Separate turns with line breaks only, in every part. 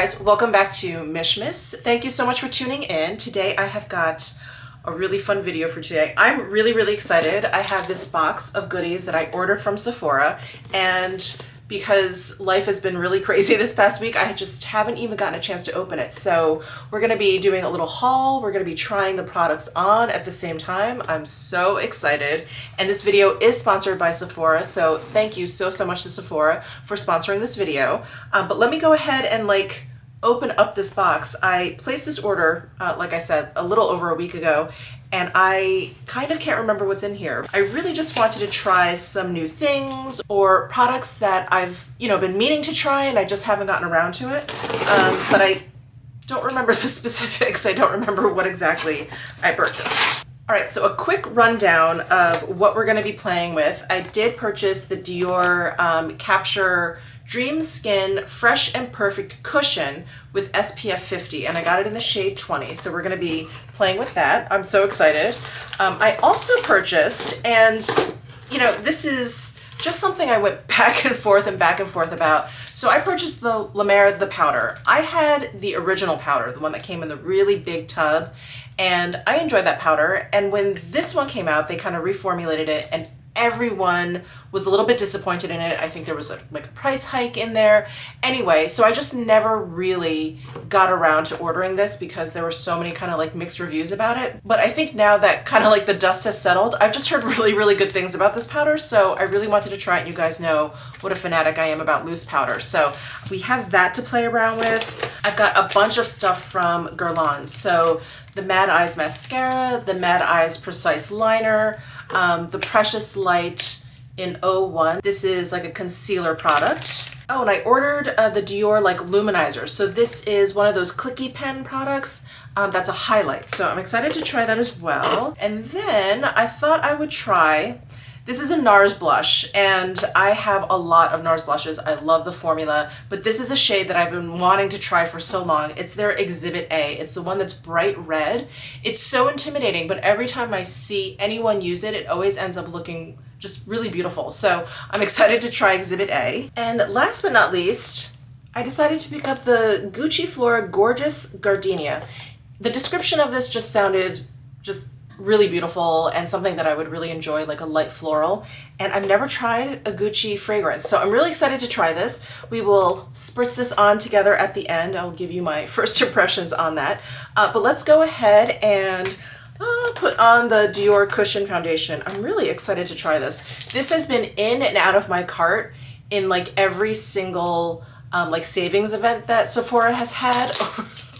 guys, welcome back to Mishmiss. Thank you so much for tuning in. Today I have got a really fun video for today. I'm really excited. I have this box of goodies that I ordered from Sephora, and because life has been really crazy this past week, I just haven't even gotten a chance to open it. So we're gonna be doing a little haul. We're gonna be trying the products on at the same time. I'm so excited. And this video is sponsored by Sephora, so thank you so much to Sephora for sponsoring this video. But let me go ahead and open up this box. I placed this order, like I said, a little over a week ago, and I kind of can't remember what's in here. I really just wanted to try some new things or products that I've, been meaning to try and I just haven't gotten around to it. But I don't remember the specifics. I don't remember what exactly I purchased. All right, so a quick rundown of what we're gonna be playing with. I did purchase the Dior Capture Dream Skin Fresh and Perfect Cushion with SPF 50, and I got it in the shade 20, so we're going to be playing with that. I'm so excited. I also purchased, and this is just something I went back and forth about. So I purchased the La Mer, the powder. I had the original powder, the one that came in the really big tub, and I enjoyed that powder. And when this one came out, they kind of reformulated it, and everyone was a little bit disappointed in it. I think there was a price hike in there. Anyway, so I just never really got around to ordering this because there were so many kind of mixed reviews about it. But I think now that kind of the dust has settled, I've just heard really good things about this powder. So I really wanted to try it. You guys know what a fanatic I am about loose powder. So we have that to play around with. I've got a bunch of stuff from Guerlain. So the Mad Eyes Mascara, the Mad Eyes Precise Liner, the Precious Light in 01. This is a concealer product. Oh, and I ordered the Dior Luminizer. So this is one of those clicky pen products that's a highlight. So I'm excited to try that as well. And then I thought I would try, this is a NARS blush, and I have a lot of NARS blushes. I love the formula, but this is a shade that I've been wanting to try for so long. It's their Exhibit A. It's the one that's bright red. It's so intimidating, but every time I see anyone use it, it always ends up looking just really beautiful. So I'm excited to try Exhibit A. And last but not least, I decided to pick up the Gucci Flora Gorgeous Gardenia. The description of this just sounded just really beautiful and something that I would really enjoy, like a light floral. And I've never tried a Gucci fragrance, so I'm really excited to try this. We will spritz this on together at the end. I'll give you my first impressions on that. But let's go ahead and put on the Dior Cushion Foundation. I'm really excited to try this. This has been in and out of my cart in every single savings event that Sephora has had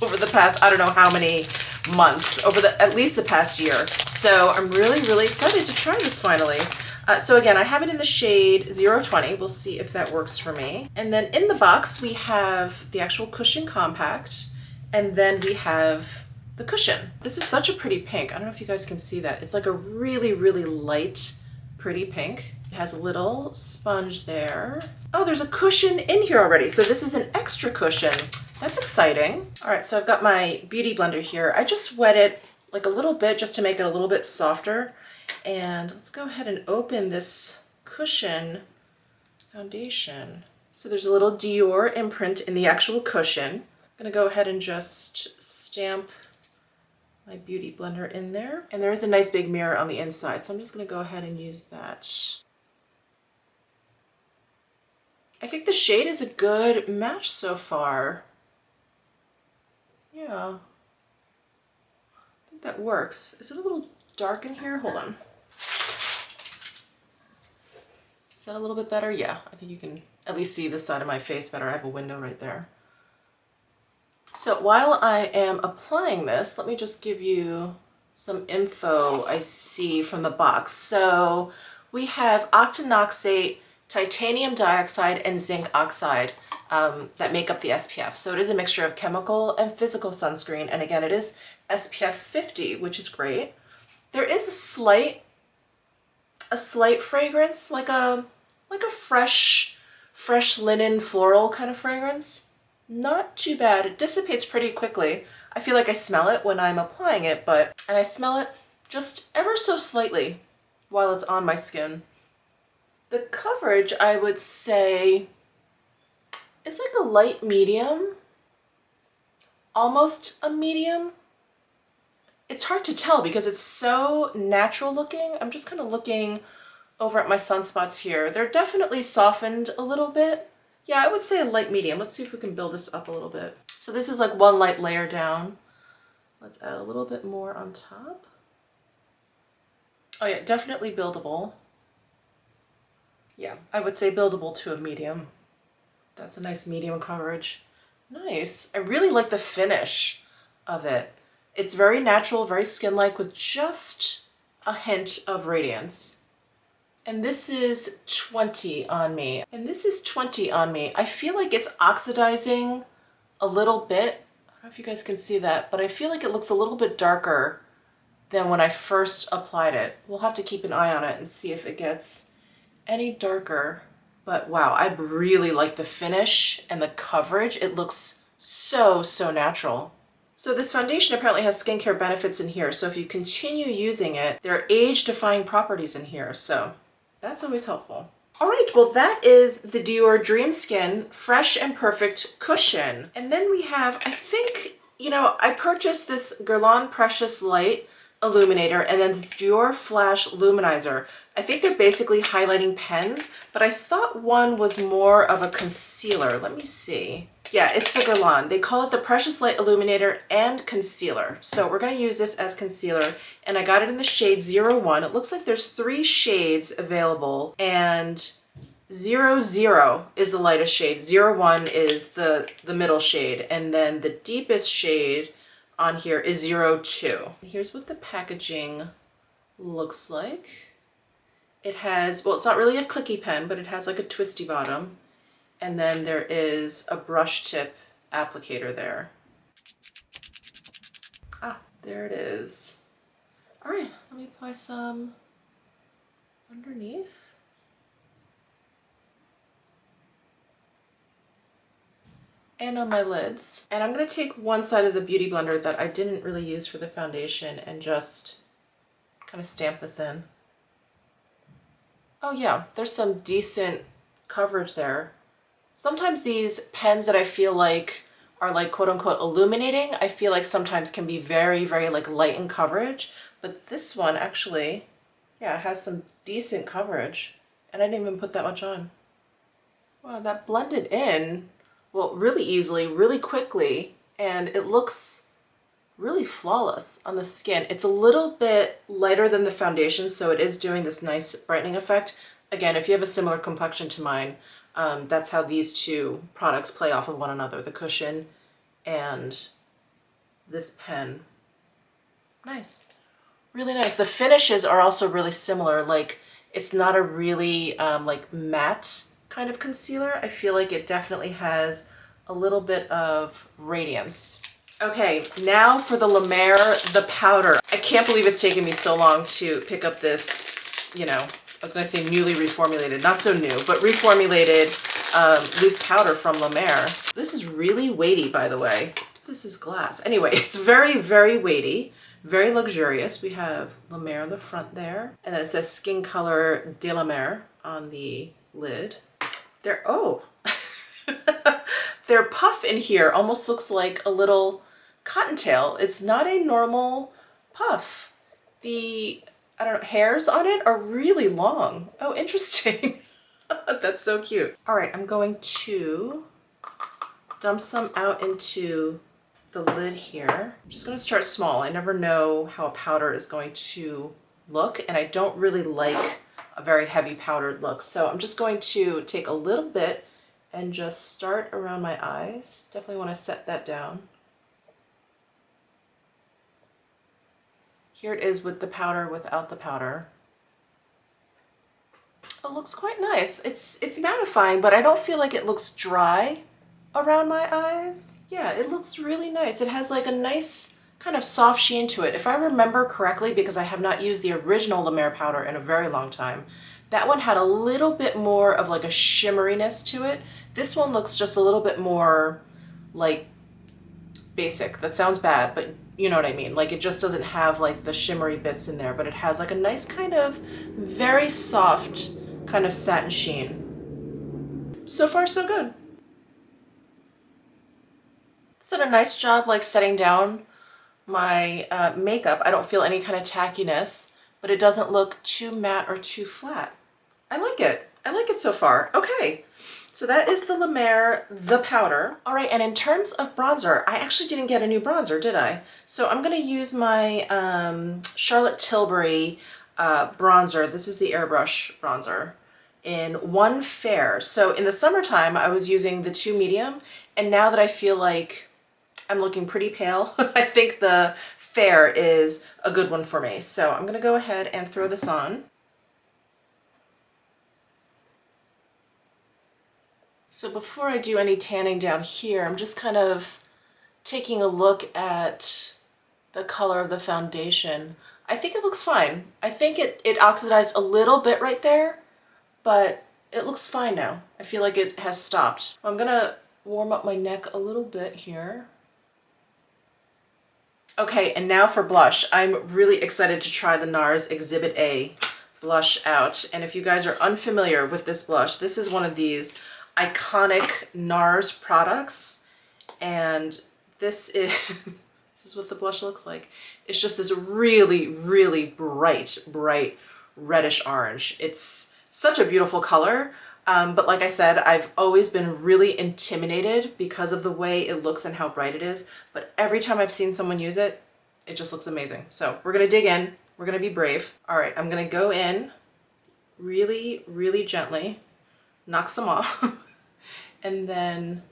over the past, I don't know how many months, over at least the past year. So I'm really excited to try this finally. So again, I have it in the shade 020. We'll see if that works for me. And then in the box, we have the actual cushion compact, and then we have the cushion. This is such a pretty pink. I don't know if you guys can see that. It's a really light, pretty pink. It has a little sponge there. Oh, there's a cushion in here already. So this is an extra cushion. That's exciting. All right, so I've got my beauty blender here. I just wet it a little bit just to make it a little bit softer. And let's go ahead and open this cushion foundation. So there's a little Dior imprint in the actual cushion. I'm gonna go ahead and just stamp my beauty blender in there. And there is a nice big mirror on the inside, so I'm just gonna go ahead and use that. I think the shade is a good match so far. Yeah, I think that works. Is it a little dark in here? Hold on. Is that a little bit better? Yeah, I think you can at least see this side of my face better. I have a window right there. So while I am applying this, let me just give you some info I see from the box. So we have octinoxate, titanium dioxide, and zinc oxide that make up the SPF. So it is a mixture of chemical and physical sunscreen. And again, it is SPF 50, which is great. There is a slight fragrance, like a fresh linen floral kind of fragrance. Not too bad. It dissipates pretty quickly. I feel like I smell it when I'm applying it, and I smell it just ever so slightly while it's on my skin. The coverage, I would say, is a light medium. almost a medium. It's hard to tell because it's so natural looking. I'm just kind of looking over at my sunspots here. They're definitely softened a little bit. Yeah, I would say a light medium. Let's see if we can build this up a little bit. So this is like one light layer down. Let's add a little bit more on top. Oh yeah, definitely buildable. Yeah, I would say buildable to a medium. That's a nice medium coverage. Nice. I really like the finish of it. It's very natural, very skin-like with just a hint of radiance. And this is 20 on me. And this is 20 on me. I feel like it's oxidizing a little bit. I don't know if you guys can see that, but I feel like it looks a little bit darker than when I first applied it. We'll have to keep an eye on it and see if it gets any darker. But wow, I really like the finish and the coverage. It looks so, so natural. So this foundation apparently has skincare benefits in here. So if you continue using it, there are age-defying properties in here. So that's always helpful. All right, well, that is the Dior Dream Skin Fresh and Perfect Cushion. And then we have, I think, you know, I purchased this Guerlain Precious Light Illuminator and then this Dior Flash Luminizer. I think they're basically highlighting pens, but I thought one was more of a concealer. Let me see. Yeah, it's the Guerlain. They call it the Precious Light Illuminator and Concealer. So we're going to use this as concealer, and I got it in the shade 01. It looks like there's 3 shades available, and 00 is the lightest shade. 01 is the middle shade, and then the deepest shade on here is 02. Here's what the packaging looks like. It has, well, it's not really a clicky pen, but it has like a twisty bottom. And then there is a brush tip applicator there. Ah, there it is. All right, let me apply some underneath. And on my lids. And I'm going to take one side of the Beauty Blender that I didn't really use for the foundation and just kind of stamp this in. Oh yeah, there's some decent coverage there. Sometimes these pens that I feel like are like quote unquote illuminating, I feel like sometimes can be very, very like light in coverage. But this one actually, yeah, has some decent coverage. And I didn't even put that much on. Wow, that blended in, well, really easily, really quickly, and it looks really flawless on the skin. It's a little bit lighter than the foundation, so it is doing this nice brightening effect. Again, if you have a similar complexion to mine, that's how these two products play off of one another, the cushion and this pen. Nice. Really nice. The finishes are also really similar. Like, it's not a really like matte kind of concealer. I feel like it definitely has a little bit of radiance. Okay, now for the La Mer, the powder. I can't believe it's taken me so long to pick up this, you know, I was gonna say newly reformulated, not so new, but reformulated loose powder from La Mer. This is really weighty, by the way. This is glass. Anyway, it's very, very weighty, very luxurious. We have La Mer on the front there, and then it says Skin Color de La Mer on the lid. They're, oh, their puff in here almost looks like a little cottontail. It's not a normal puff. The, I don't know, hairs on it are really long. Oh, interesting. That's so cute. All right, I'm going to dump some out into the lid here. I'm just gonna start small. I never know how a powder is going to look, and I don't really like a very heavy powdered look. So I'm just going to take a little bit and just start around my eyes. Definitely want to set that down. Here it is with the powder, without the powder. It looks quite nice. It's mattifying, but I don't feel like it looks dry around my eyes. Yeah, it looks really nice. It has like a nice kind of soft sheen to it. If I remember correctly, because I have not used the original La Mer powder in a very long time, that one had a little bit more of like a shimmeriness to it. This one looks just a little bit more like basic. That sounds bad, but you know what I mean. Like, it just doesn't have like the shimmery bits in there, but it has like a nice kind of very soft kind of satin sheen. So far, so good. It's done a nice job like setting down my makeup. I don't feel any kind of tackiness, but it doesn't look too matte or too flat. I like it. I like it so far. Okay, so that is the La Mer, the powder. All right, and in terms of bronzer, I actually didn't get a new bronzer, did I? So I'm gonna use my Charlotte Tilbury bronzer. This is the airbrush bronzer in 1 Fair. So in the summertime, I was using the 2 medium, and now that I feel like I'm looking pretty pale, I think the Fair is a good one for me. So I'm gonna go ahead and throw this on. So before I do any tanning down here, I'm just kind of taking a look at the color of the foundation. I think it looks fine. I think it oxidized a little bit right there, but it looks fine now. I feel like it has stopped. I'm gonna warm up my neck a little bit here. Okay, and now for blush. I'm really excited to try the NARS Exhibit A blush out. And if you guys are unfamiliar with this blush, this is one of these iconic NARS products. And this is, this is what the blush looks like. It's just this really, really bright reddish orange. It's such a beautiful color. But like I said, I've always been really intimidated because of the way it looks and how bright it is. But every time I've seen someone use it, it just looks amazing. So we're gonna dig in. We're gonna be brave. All right, I'm gonna go in really, really gently, knock some off, and then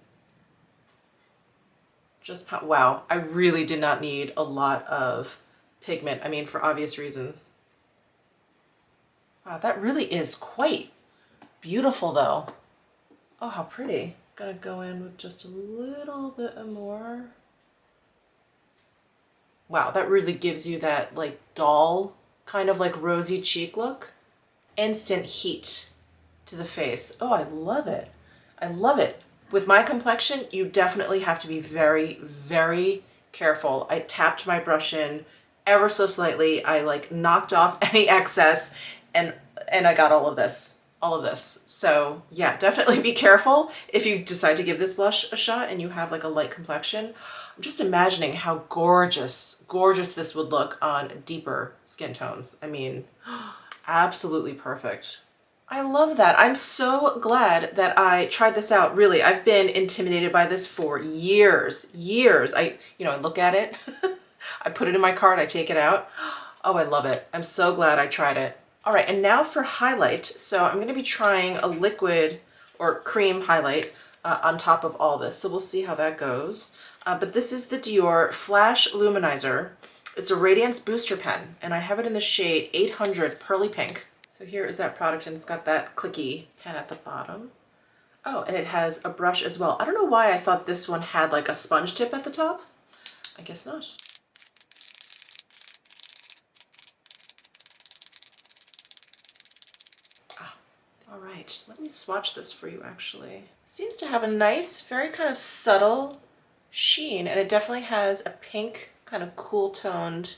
just, wow, I really did not need a lot of pigment. I mean, for obvious reasons. Wow, that really is quite beautiful though. Oh, how pretty. Gonna go in with just a little bit more. Wow, that really gives you that like doll, kind of like rosy cheek look. Instant heat to the face. Oh, I love it. I love it. With my complexion, you definitely have to be very, very careful. I tapped my brush in ever so slightly. I like knocked off any excess and I got all of this. So yeah, definitely be careful if you decide to give this blush a shot and you have like a light complexion. I'm just imagining how gorgeous this would look on deeper skin tones. I mean, absolutely perfect. I love that. I'm so glad that I tried this out. Really, I've been intimidated by this for years. I look at it, I put it in my cart, I take it out. Oh, I love it. I'm so glad I tried it. All right, and now for highlight. So I'm gonna be trying a liquid or cream highlight on top of all this. So we'll see how that goes. But this is the Dior Flash Luminizer. It's a Radiance Booster Pen, and I have it in the shade 800 Pearly Pink. So here is that product, and it's got that clicky pen at the bottom. Oh, and it has a brush as well. I don't know why I thought this one had like a sponge tip at the top. I guess not. All right, let me swatch this for you actually. Seems to have a nice, very kind of subtle sheen, and it definitely has a pink, kind of cool toned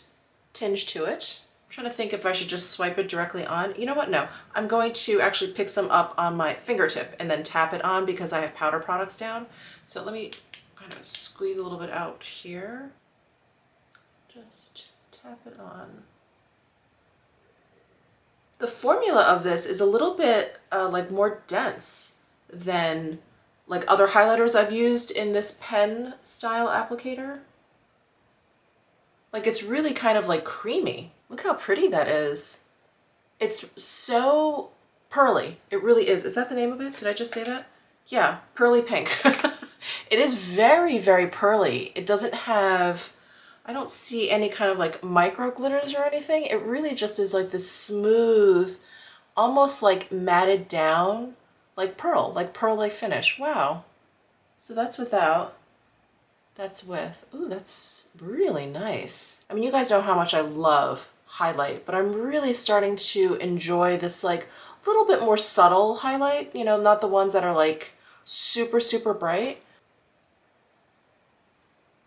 tinge to it. I'm trying to think if I should just swipe it directly on. You know what? No, I'm going to actually pick some up on my fingertip and then tap it on because I have powder products down. So let me kind of squeeze a little bit out here. Just tap it on. The formula of this is a little bit like more dense than like other highlighters I've used in this pen style applicator. Like it's really kind of like creamy. Look how pretty that is. It's so pearly. It really is. Is that the name of it? Did I just say that? Yeah, pearly pink. It is very, very pearly. It doesn't have, I don't see any kind of like micro glitters or anything. It really just is like this smooth, almost like matted down, like pearl-like finish. Wow. So that's without, that's with. Ooh, that's really nice. I mean, you guys know how much I love highlight, but I'm really starting to enjoy this like little bit more subtle highlight, you know, not the ones that are like super, super bright.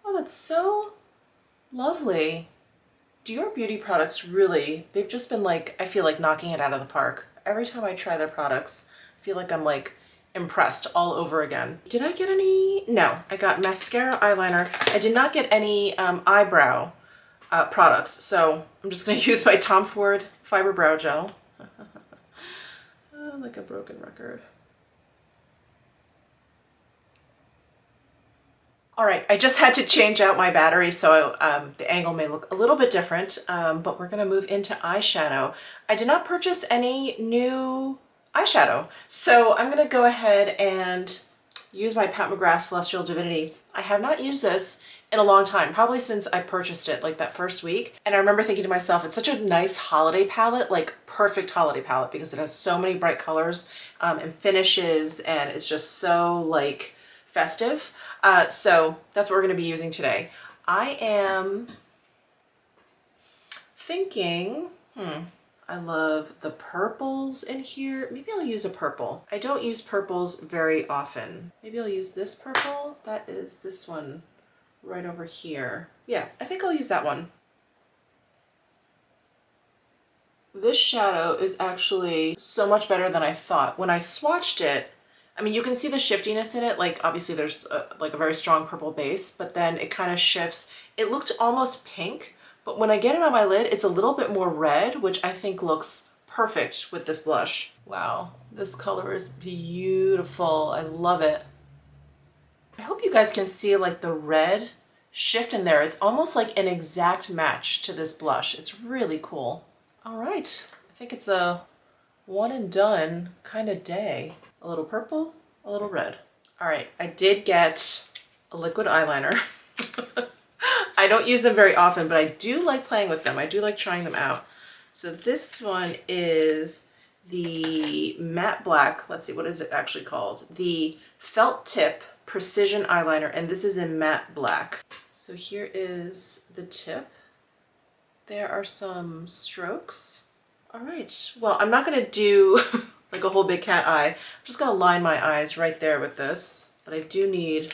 Oh, that's so lovely. Dior beauty products really, they've just been like, I feel like knocking it out of the park. Every time I try their products, I feel like I'm like impressed all over again. Did I get any? No, I got mascara, eyeliner. I did not get any eyebrow products, so I'm just going to use my Tom Ford Fiber Brow Gel. Like a broken record. All right, I just had to change out my battery, so the angle may look a little bit different, but we're gonna move into eyeshadow. I did not purchase any new eyeshadow, so I'm gonna go ahead and use my Pat McGrath Celestial Divinity. I have not used this in a long time, probably since I purchased it like that first week. And I remember thinking to myself, it's such a nice holiday palette, like perfect holiday palette, because it has so many bright colors and finishes, and it's just so like festive. So that's what we're going to be using today. I am thinking, I love the purples in here. Maybe I'll use a purple. I don't use purples very often. Maybe I'll use this purple. That is this one right over here. Yeah, I think I'll use that one. This shadow is actually so much better than I thought. When I swatched it, I mean, you can see the shiftiness in it. Like, obviously there's like a very strong purple base, but then it kind of shifts. It looked almost pink, but when I get it on my lid, it's a little bit more red, which I think looks perfect with this blush. Wow, this color is beautiful. I love it. I hope you guys can see like the red shift in there. It's almost like an exact match to this blush. It's really cool. All right, I think it's a one and done kind of day. A little purple, a little red. All right, I did get a liquid eyeliner. I don't use them very often, but I do like playing with them. I do like trying them out. So this one is the matte black. Let's see, what is it actually called? The Felt Tip Precision Eyeliner, and this is in matte black. So here is the tip. There are some strokes. All right, well, I'm not gonna do like a whole big cat eye. I'm just gonna line my eyes right there with this, but I do need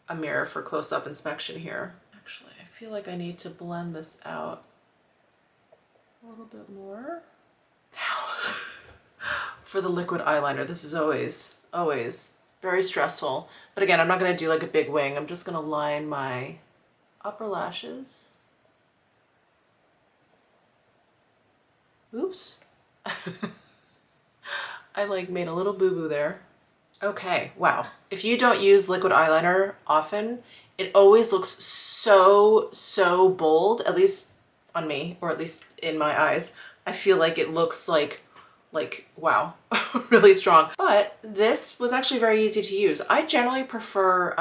a mirror for close-up inspection here. Actually, I feel like I need to blend this out a little bit more. Now, for the liquid eyeliner, this is always very stressful. But again, I'm not gonna do like a big wing. I'm just gonna line my upper lashes. Oops. I like made a little boo-boo there. Okay, wow. If you don't use liquid eyeliner often, it always looks so bold, at least on me, or at least in my eyes. I feel like it looks like wow, really strong. But this was actually very easy to use. I generally prefer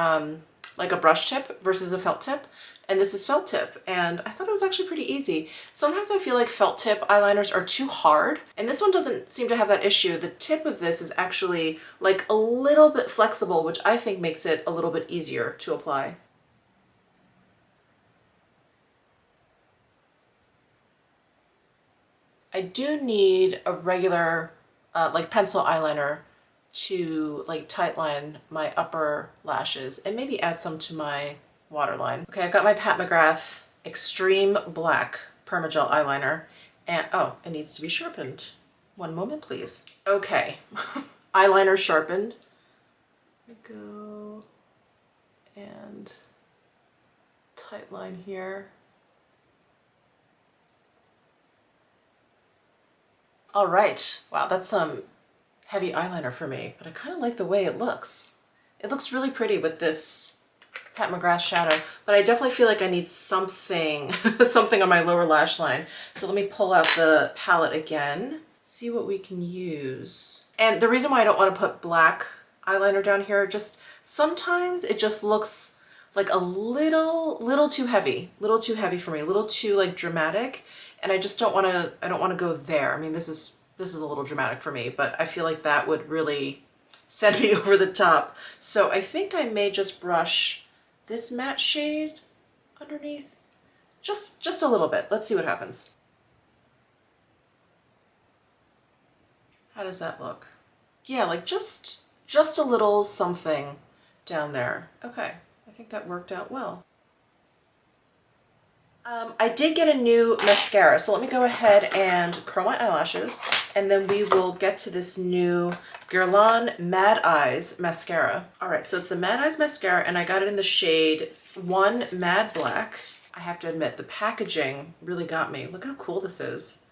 like a brush tip versus a felt tip. And this is felt tip, and I thought it was actually pretty easy. Sometimes I feel like felt tip eyeliners are too hard, and this one doesn't seem to have that issue. The tip of this is actually like a little bit flexible, which I think makes it a little bit easier to apply. I do need a regular like pencil eyeliner to like tightline my upper lashes and maybe add some to my waterline. Okay, I've got my Pat McGrath Extreme Black Permagel eyeliner, and oh, it needs to be sharpened. One moment, please. Okay, eyeliner sharpened. Go and tight line here. All right, wow, that's some heavy eyeliner for me, but I kind of like the way it looks. It looks really pretty with this Pat McGrath shadow, but I definitely feel like I need something, something on my lower lash line. So let me pull out the palette again, see what we can use. And the reason why I don't want to put black eyeliner down here, just sometimes it just looks like a little too heavy for me, a little too like dramatic. And I just don't want to, I don't want to go there. I mean, this is a little dramatic for me, but I feel like that would really send me over the top. So I think I may just brush this matte shade underneath, just a little bit. Let's see what happens. How does that look? Yeah, like just a little something down there. Okay, I think that worked out well. I did get a new mascara, so let me go ahead and curl my eyelashes and then we will get to this new Guerlain Mad Eyes mascara. All right, so it's the Mad Eyes mascara, and I got it in the shade 1 Mad Black. I have to admit, the packaging really got me. Look how cool this is.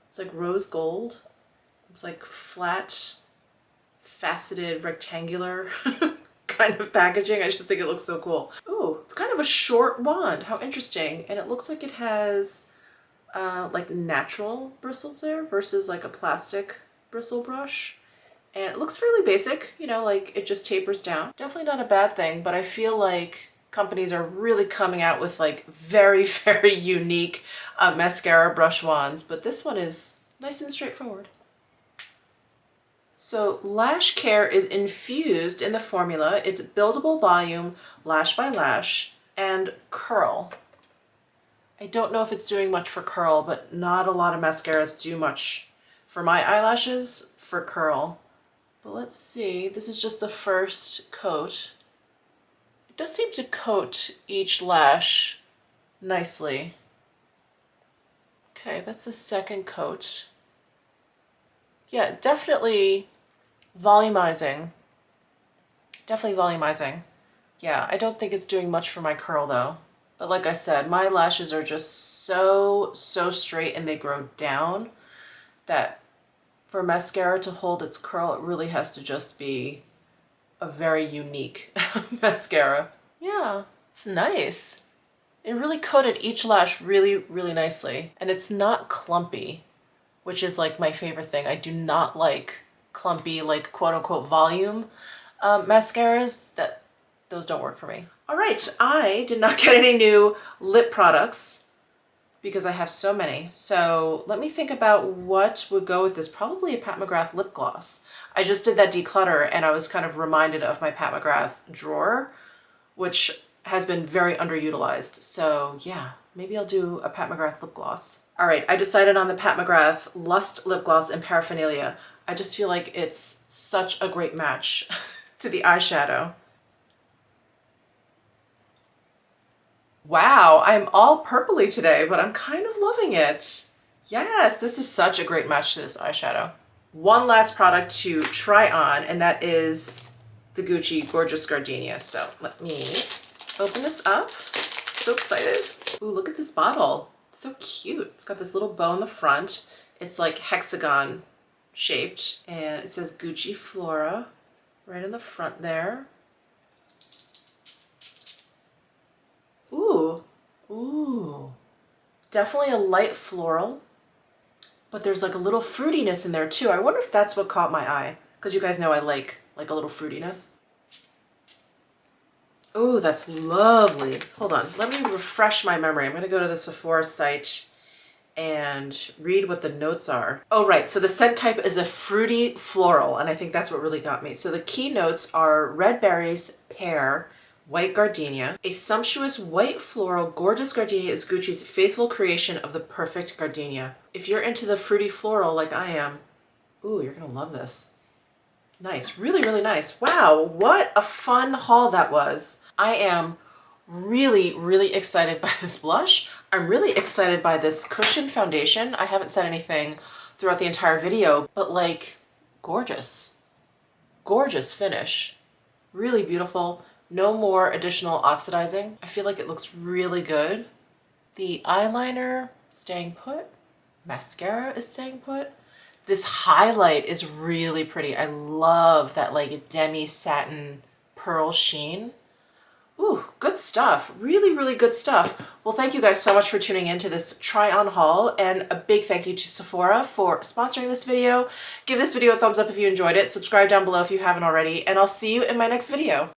It's like rose gold. It's like flat, faceted, rectangular kind of packaging. I just think it looks so cool. Ooh, it's kind of a short wand. How interesting. And it looks like it has like natural bristles there versus like a plastic bristle brush. And it looks really basic, you know, like it just tapers down. Definitely not a bad thing, but I feel like companies are really coming out with like very, very unique mascara brush wands, but this one is nice and straightforward. So Lash Care is infused in the formula. It's buildable volume, lash by lash, and curl. I don't know if it's doing much for curl, but not a lot of mascaras do much for my eyelashes for curl. But let's see, this is just the first coat. It does seem to coat each lash nicely. Okay, that's the second coat. Yeah, definitely volumizing. Definitely volumizing. Yeah, I don't think it's doing much for my curl though. But like I said, my lashes are just so straight and they grow down that for mascara to hold its curl, it really has to just be a very unique mascara. Yeah, it's nice. It really coated each lash really, really nicely. And it's not clumpy, which is like my favorite thing. I do not like clumpy, like quote unquote volume mascaras. Those don't work for me. All right, I did not get any new lip products because I have so many. So let me think about what would go with this. Probably a Pat McGrath lip gloss. I just did that declutter and I was kind of reminded of my Pat McGrath drawer, which has been very underutilized. So yeah, maybe I'll do a Pat McGrath lip gloss. All right, I decided on the Pat McGrath Lust lip gloss in Paraphernalia. I just feel like it's such a great match to the eyeshadow. Wow, I'm all purpley today, but I'm kind of loving it. Yes, this is such a great match to this eyeshadow. One last product to try on, and that is the Gucci Gorgeous Gardenia. So let me open this up. So excited. Ooh, look at this bottle. It's so cute. It's got this little bow in the front. It's like hexagon shaped, and it says Gucci Flora right in the front there. Ooh, ooh. Definitely a light floral, but there's like a little fruitiness in there too. I wonder if that's what caught my eye, because you guys know I like a little fruitiness. Ooh, that's lovely. Hold on, let me refresh my memory. I'm gonna go to the Sephora site and read what the notes are. Oh, right, so the scent type is a fruity floral, and I think that's what really got me. So the key notes are red berries, pear, white gardenia. A sumptuous white floral gorgeous gardenia is Gucci's faithful creation of the perfect gardenia. If you're into the fruity floral like I am, ooh, you're gonna love this. Nice, really, really nice. Wow, what a fun haul that was. I am really, really excited by this blush. I'm really excited by this cushion foundation. I haven't said anything throughout the entire video, but like, gorgeous. Gorgeous finish. Really beautiful. No more additional oxidizing. I feel like it looks really good. The eyeliner staying put. Mascara is staying put. This highlight is really pretty. I love that like demi satin pearl sheen. Ooh, good stuff. Really, really good stuff. Well, thank you guys so much for tuning in to this try on haul, and a big thank you to Sephora for sponsoring this video. Give this video a thumbs up if you enjoyed it. Subscribe down below if you haven't already, and I'll see you in my next video.